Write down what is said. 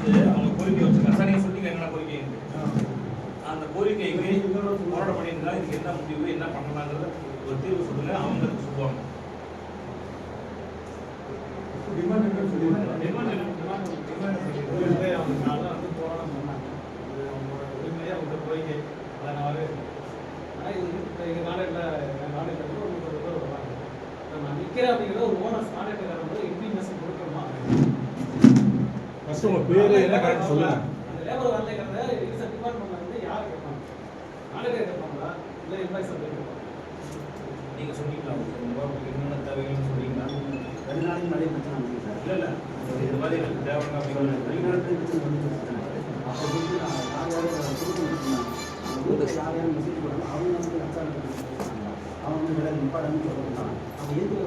அவங்க கோரிக்கை வச்சுருக்காங்க. சார் நீங்கள் சொன்னீங்க என்னென்ன கோரிக்கை அந்த கோரிக்கைக்கு போராட்டம் பண்ணியிருந்தா இதுக்கு என்ன முடிவு என்ன பண்ணலாங்கிறத ஒரு தீர்வு சொல்லுங்க. அவங்க சொல்லுவாங்க. டிமாண்ட் என்ன சொல்லுவாங்க? அவங்க நாளில் வந்து போராட்டம் பண்ணாங்க. இது அவங்களோட உரிமையாக அவங்க கோரிக்கை. அதனால ஆனால் இது எங்கள் நாளில் எங்கள் நாளில் ஒரு 30 பேர் வருவாங்க. நான் நிற்கிறேன் அப்படிங்கிற ஒரு ஓனர்ஸ் நாளைக்கு வரும்போது இன்டிமேஷன் கொடுக்கணுமா? ஃபர்ஸ்ட் உங்க பேரு என்ன கரெக்ட் சொல்லுங்க. அந்த லேபர் வரலைங்கிறத ரீசன் டிபார்ட்மெண்ட்ல வந்து யார் கேட்பாங்க? நாளைக்கு கேட்பாங்களா இல்லை எம்ப்ளாயிஸ் வந்து கேட்பாங்க? நீங்கள் சொன்னீங்களா உங்களுக்கு என்னென்ன தேவைகள்னு சொன்னீங்களா? 2 நாளைக்கு நிறைய பிரச்சனை வந்துச்சு சார். இல்லை இது மாதிரி எனக்கு தேவைன்னா அப்படிங்கிற 2 நாளைக்கு பிரச்சனை வந்துச்சு சார். அப்போ வந்து நான் யார் மெசேஜ் போடணும் அவங்க வந்து அவங்க வந்து இம்பார்ட்டன் சொல்லணும். அவங்க எதுக்கு